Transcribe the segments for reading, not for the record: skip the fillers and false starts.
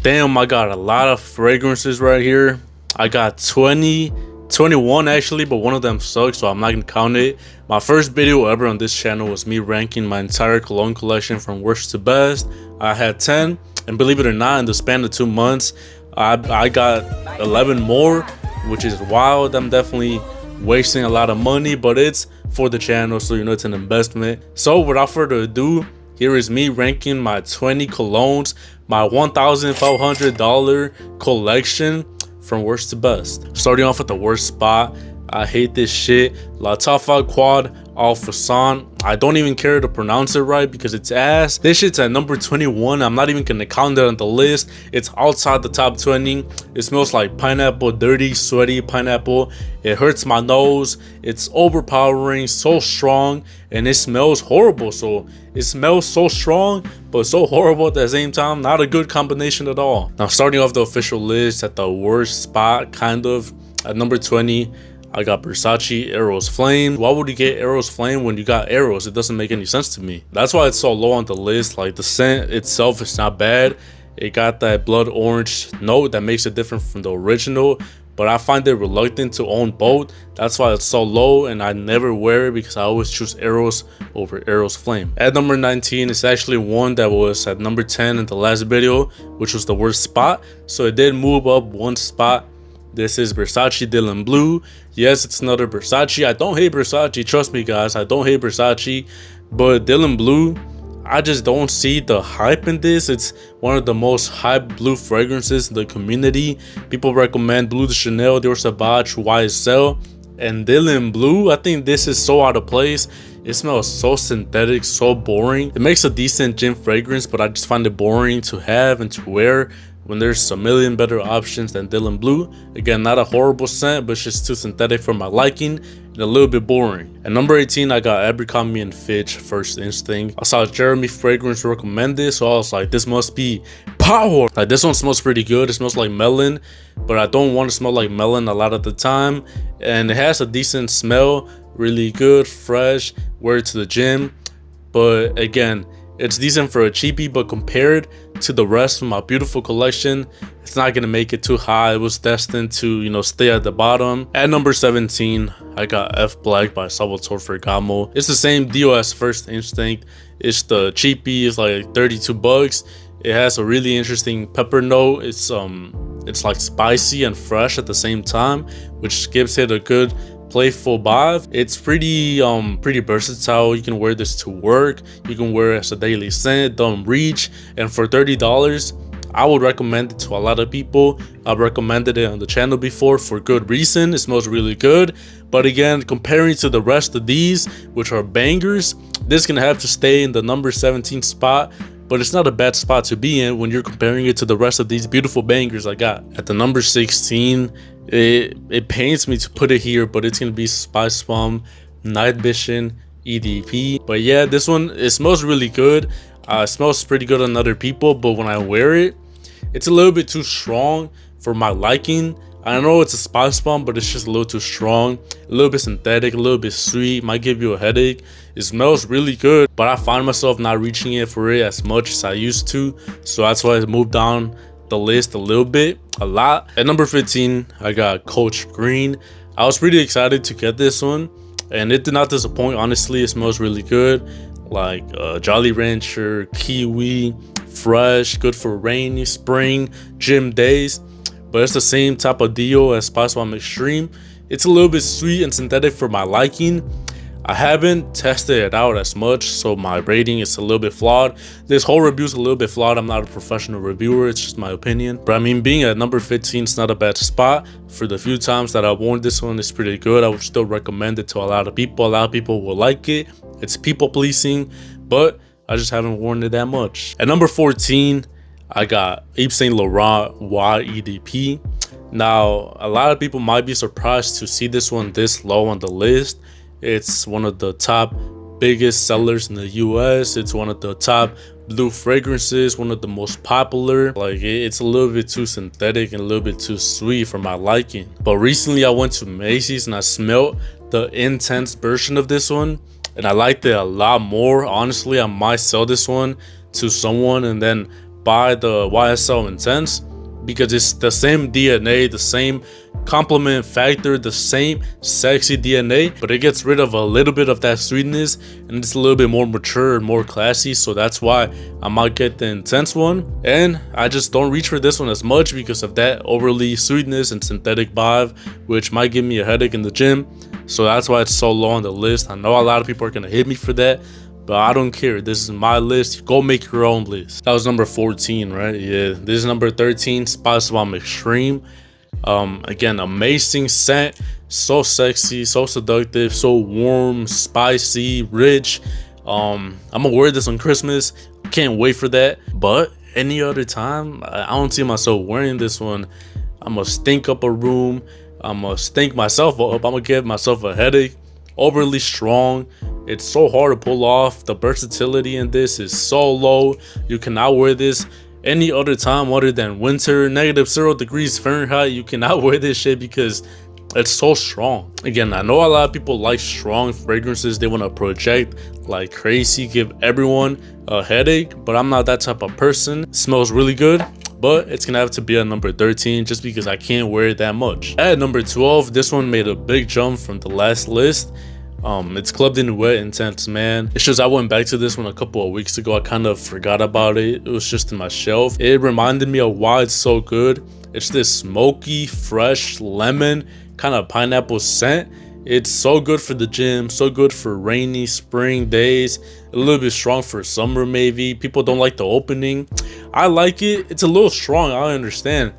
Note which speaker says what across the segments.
Speaker 1: Damn, I got a lot of fragrances right here. I got 20, 21 actually, but one of them sucks, so I'm not gonna count it. My first video ever on this channel was me ranking my entire cologne collection from worst to best. I had 10, and believe it or not, in the span of 2 months, I got 11 more, which is wild. I'm definitely wasting a lot of money, but it's for the channel, so you know it's an investment. So without further ado, here is me ranking my 20 colognes, my $1,500 collection from worst to best. Starting off with the worst spot, I hate this shit. La Tafa Quad Alpha San. I don't even care to pronounce it right because it's ass. This shit's at number 21. I'm not even gonna count it on the list. It's outside the top 20. It smells like pineapple, dirty, sweaty pineapple. It hurts my nose. It's overpowering, so strong, and it smells horrible. So it smells so strong, but so horrible at the same time. Not a good combination at all. Now, starting off the official list at the worst spot, kind of, at number 20, I got Versace Eros Flame. Why would you get Eros Flame when you got Eros? It doesn't make any sense to me. That's why it's so low on the list. Like, the scent itself is not bad. It got that blood orange note that makes it different from the original, but I find it reluctant to own both. That's why it's so low, and I never wear it because I always choose Eros over Eros Flame. At number 19, it's actually one that was at number 10 in the last video, which was the worst spot. So it did move up one spot. This is Versace Dylan Blue. Yes, it's another Versace. I don't hate Versace. Trust me, guys. I don't hate Versace. But Dylan Blue, I just don't see the hype in this. It's one of the most hyped blue fragrances in the community. People recommend Blue de Chanel, Dior Sauvage, YSL. And Dylan Blue, I think this is so out of place. It smells so synthetic, so boring. It makes a decent gym fragrance, but I just find it boring to have and to wear when there's a million better options than Dylan Blue. Again, not a horrible scent, but it's just too synthetic for my liking and a little bit boring. At number 18, I got Abercrombie & Fitch First Instinct. I saw Jeremy Fragrance recommend this, so I was like, this must be power. Like, this one smells pretty good. It smells like melon, but I don't want to smell like melon a lot of the time. And it has a decent smell, really good, fresh, wear it to the gym. But again, it's decent for a cheapie, but compared to the rest of my beautiful collection, it's not gonna make it too high. It was destined to, you know, stay at the bottom. At number 17, I got F Black by Salvatore Ferragamo. It's the same deal as First Instinct. It's the cheapie. It's like 32 bucks. It has a really interesting pepper note. It's like spicy and fresh at the same time, which gives it a good playful vibe. It's pretty versatile. You can wear this to work, you can wear it as a daily scent, don't reach. And for $30, I would recommend it to a lot of people. I've recommended it on the channel before for good reason. It smells really good, but again, comparing to the rest of these, which are bangers, this can have to stay in the number 17 spot. But it's not a bad spot to be in when you're comparing it to the rest of these beautiful bangers I got. At the number 16, it pains me to put it here, but it's gonna be Spice Bomb Night Vision EDP. But yeah, this one, it smells really good. It smells pretty good on other people, but when I wear it, it's a little bit too strong for my liking. I know it's a Spice Bomb, but it's just a little too strong, a little bit synthetic, a little bit sweet, might give you a headache. It smells really good, but I find myself not reaching it for it as much as I used to, so that's why I moved down the list a little bit, a lot. At number 15, I got Coach Green. I was pretty excited to get this one, and it did not disappoint. Honestly, it smells really good, like Jolly Rancher, kiwi, fresh, good for rainy, spring, gym days. But it's the same type of deal as Spice Bomb Extreme. It's a little bit sweet and synthetic for my liking. I haven't tested it out as much, so my rating is a little bit flawed. This whole review is a little bit flawed. I'm not a professional reviewer, it's just my opinion. But I mean, being at number 15 is not a bad spot. For the few times that I've worn this one, it's pretty good. I would still recommend it to a lot of people. A lot of people will like it. It's people pleasing, but I just haven't worn it that much. At number 14, I got Yves Saint Laurent YEDP. Now, a lot of people might be surprised to see this one this low on the list. It's one of the top biggest sellers in the US. It's one of the top blue fragrances, one of the most popular. Like, it's a little bit too synthetic and a little bit too sweet for my liking. But recently I went to Macy's and I smelled the intense version of this one, and I liked it a lot more. Honestly, I might sell this one to someone and then buy the YSL Intense because it's the same DNA, the same complement factor, the same sexy DNA, but it gets rid of a little bit of that sweetness and it's a little bit more mature and more classy. So that's why I might get the Intense one, and I just don't reach for this one as much because of that overly sweetness and synthetic vibe, which might give me a headache in the gym. So that's why it's so low on the list. I know a lot of people are gonna hit me for that, but I don't care. This is my list. Go make your own list. That was number 14, right? Yeah. This is number 13, Spice Bomb Extreme. Again, amazing scent. So sexy, so seductive, so warm, spicy, rich. I'm gonna wear this on Christmas. Can't wait for that. But any other time, I don't see myself wearing this one. I'm gonna stink up a room. I'm gonna stink myself up. I'm gonna give myself a headache. Overly strong. It's so hard to pull off. The versatility in this is so low. You cannot wear this any other time other than winter, -0°F. You cannot wear this shit because it's so strong. Again, I know a lot of people like strong fragrances. They want to project like crazy, give everyone a headache, but I'm not that type of person. It smells really good, but it's gonna have to be at number 13 just because I can't wear it that much. At number 12, this one made a big jump from the last list. It's Clubbed in Wet Intense, man. It's just I went back to this one a couple of weeks ago. I kind of forgot about it. It was just in my shelf. It reminded me of why it's so good. It's this smoky, fresh lemon kind of pineapple scent. It's so good for the gym, so good for rainy spring days, a little bit strong for summer maybe. People don't like the opening. I like it. It's a little strong, I understand,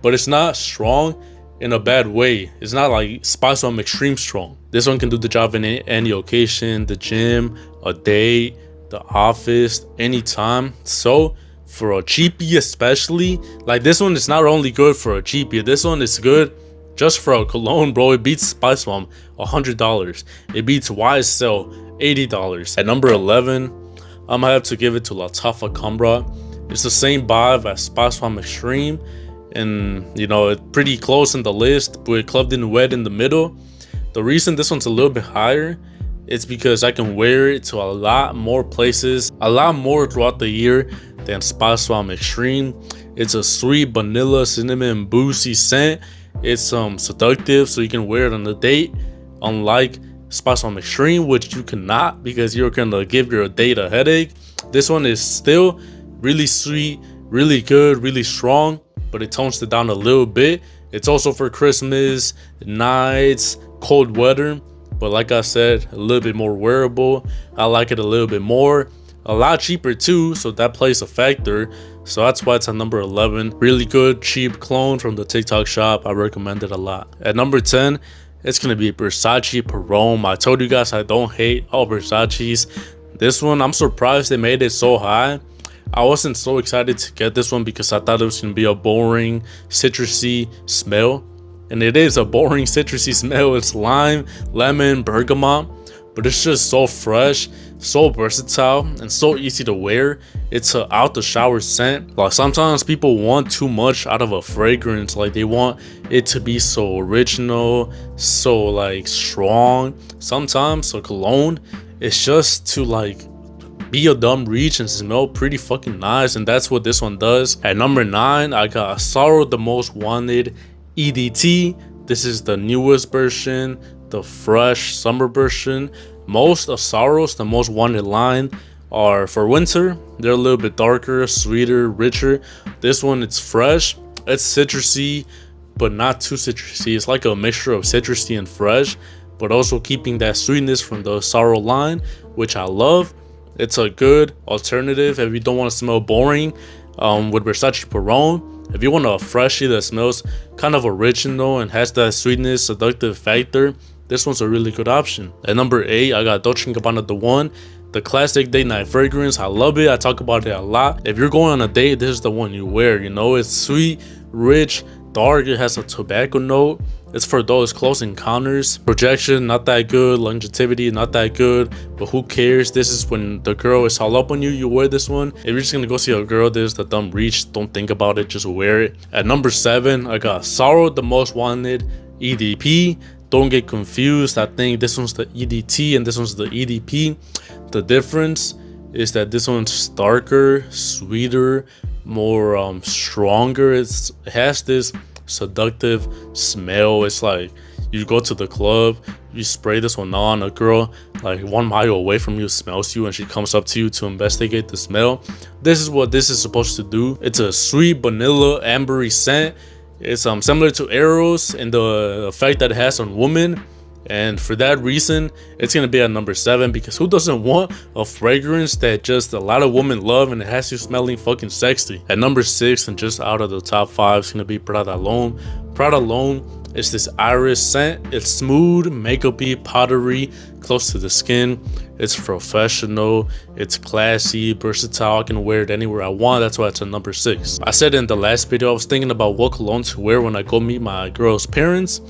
Speaker 1: but it's not strong in a bad way. It's not like Spice Bomb Extreme strong. This one can do the job in any occasion, the gym, a date, the office, anytime. So for a cheapie especially, like this one is not only good for a cheapie, this one is good just for a cologne, bro. It beats Spice Bomb $100. It beats YSL $80. At number 11, I'm gonna have to give it to Lattafa Cambra. It's the same vibe as Spice Bomb Extreme, and you know, it's pretty close in the list, but Clubbed in Wet in the middle. The reason this one's a little bit higher, it's because I can wear it to a lot more places, a lot more throughout the year than Spice Bomb Extreme. It's a sweet vanilla cinnamon boozy scent. It's seductive, so you can wear it on a date, unlike Spice Bomb Extreme, which you cannot because you're gonna give your date a headache. This one is still really sweet, really good, really strong, but it tones it down a little bit. It's also for Christmas nights, cold weather, but like I said, a little bit more wearable. I like it a little bit more, a lot cheaper too, so that plays a factor. So that's why it's at number 11. Really good cheap clone from the TikTok shop. I recommend it a lot. At number 10, it's gonna be Versace Parome. I told you guys I don't hate all Versace's. This one, I'm surprised they made it so high. I wasn't so excited to get this one because I thought it was gonna be a boring citrusy smell, and it is a boring citrusy smell. It's lime, lemon, bergamot, but it's just so fresh, so versatile, and so easy to wear. It's a out the shower scent. Like sometimes people want too much out of a fragrance, like they want it to be so original, so like strong. Sometimes a cologne, it's just to like be a dumb reach and smell pretty fucking nice, and that's what this one does. At number 9, I got Sorrow the Most Wanted EDT. This is the newest version, the fresh summer version. Most of Sorrow's, the Most Wanted line, are for winter. They're a little bit darker, sweeter, richer. This one, it's fresh, it's citrusy, but not too citrusy. It's like a mixture of citrusy and fresh, but also keeping that sweetness from the Sorrow line, which I love. It's a good alternative if you don't want to smell boring with Versace Parome. If you want a freshie that smells kind of original and has that sweetness, seductive factor, this one's a really good option. At number 8, I got Dolce & Gabbana The One, the classic date night fragrance. I love it. I talk about it a lot. If you're going on a date, this is the one you wear. You know, it's sweet, rich, dark. It has a tobacco note. It's for those close encounters. Projection, not that good. Longevity, not that good. But who cares? This is when the girl is all up on you. You wear this one. If you're just gonna go see a girl, this is the dumb reach. Don't think about it. Just wear it. At number 7, I got Sorrow the Most Wanted EDP. Don't get confused. I think this one's the EDT and this one's the EDP. The difference is that this one's darker, sweeter, more stronger. It has this seductive smell. It's like you go to the club, you spray this one on, a girl like 1 mile away from you smells you and she comes up to you to investigate the smell. This is what this is supposed to do. It's a sweet vanilla ambery scent. It's similar to Eros in the effect that it has on women, and for that reason it's gonna be at number 7, because who doesn't want a fragrance that just a lot of women love and it has you smelling fucking sexy. At number 6, and just out of the top 5, is gonna be Prada L'Homme. Prada L'Homme is this iris scent. It's smooth, makeup-y, powdery, close to the skin. It's professional, it's classy, versatile. I can wear it anywhere I want. That's why it's at number 6. I said in the last video I was thinking about what cologne to wear when I go meet my girl's parents,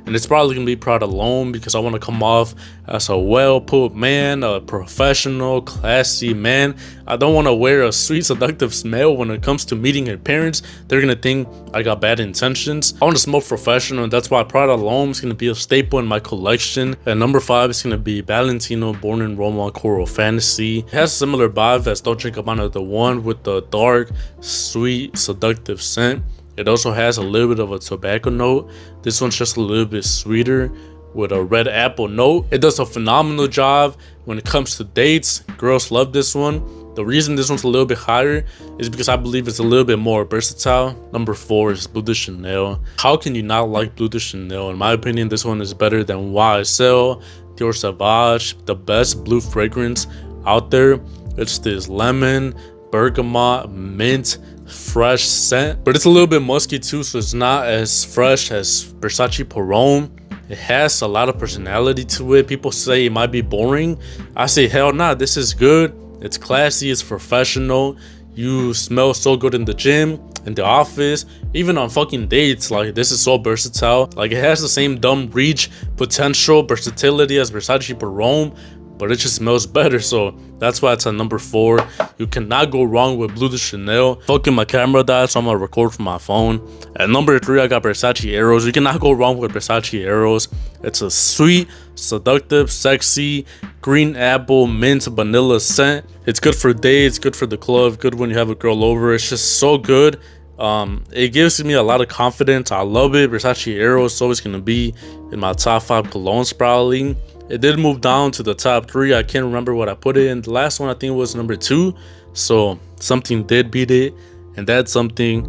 Speaker 1: and it's probably gonna be Prada L'Homme, because I want to come off as a well-put man, a professional, classy man. I don't want to wear a sweet, seductive smell when it comes to meeting her parents. They're gonna think I got bad intentions. I want to smell professional, and that's why Prada L'Homme is gonna be a staple in my collection. At number 5 is gonna be Valentino Born in Roma Coral Fantasy. It has a similar vibe as Dolce & Gabbana The One, with the dark, sweet, seductive scent. It also has a little bit of a tobacco note. This one's just a little bit sweeter with a red apple note. It does a phenomenal job when it comes to dates. Girls love this one. The reason this one's a little bit higher is because I believe it's a little bit more versatile. Number 4 is Bleu de Chanel. How can you not like Bleu de Chanel? In my opinion, this one is better than YSL, Dior Sauvage, the best blue fragrance out there. It's this lemon, bergamot, mint, fresh scent, but it's a little bit musky too, so it's not as fresh as Versace Parome. It has a lot of personality to it. People say it might be boring. I say hell nah, this is good. It's classy, it's professional. You smell so good in the gym, in the office, even on fucking dates. Like, this is so versatile. Like, it has the same dumb reach, potential, versatility as Versace Parome, but it just smells better. So that's why it's at number 4. You cannot go wrong with Bleu de Chanel. Fucking my camera died, so I'm gonna record from my phone. At number 3, I got Versace Eros. You cannot go wrong with Versace Eros. It's a sweet, seductive, sexy, green apple, mint, vanilla scent. It's good for dates, good for the club, good when you have a girl over. It's just so good. It gives me a lot of confidence. I love it. Versace Eros is always gonna be in my top 5 colognes probably. It did move down to the top 3. I can't remember what I put it in. The last one I think was number 2. So something did beat it, and that something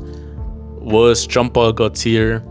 Speaker 1: was Jean Paul Gaultier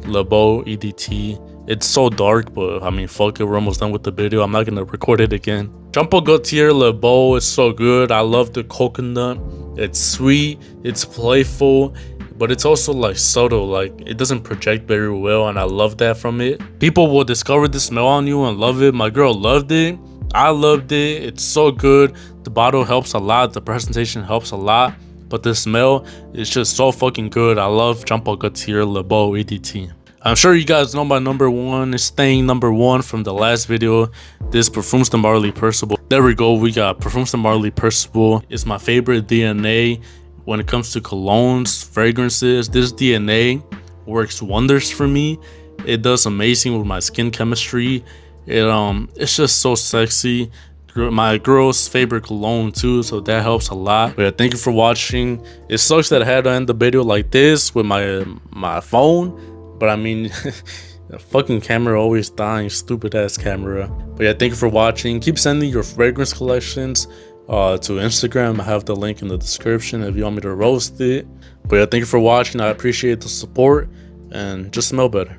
Speaker 1: Le Beau EDT. It's so dark, but I mean, fuck it, we're almost done with the video. I'm not gonna record it again. Jean Paul Gaultier Le Beau is so good. I love the coconut. It's sweet, it's playful, but it's also like subtle. Like, it doesn't project very well, and I love that from it. People will discover the smell on you and love it. My girl loved it. I loved it. It's so good. The bottle helps a lot. The presentation helps a lot, but the smell is just so fucking good. I love Jean Paul Gaultier Le Beau EDT. I'm sure you guys know my number 1 is staying number 1 from the last video. This Parfums de Marly Percival. There we go. We got Parfums de Marly Percival. It's my favorite DNA when it comes to colognes, fragrances. This DNA works wonders for me. It does amazing with my skin chemistry. It's just so sexy. My girl's favorite cologne too, so that helps a lot. But yeah, thank you for watching. It sucks that I had to end the video like this with my phone, but I mean, the fucking camera always dying, stupid ass camera. But yeah, thank you for watching. Keep sending your fragrance collections to Instagram. I have the link in the description if you want me to roast it. But yeah, thank you for watching. I appreciate the support, and just smell better.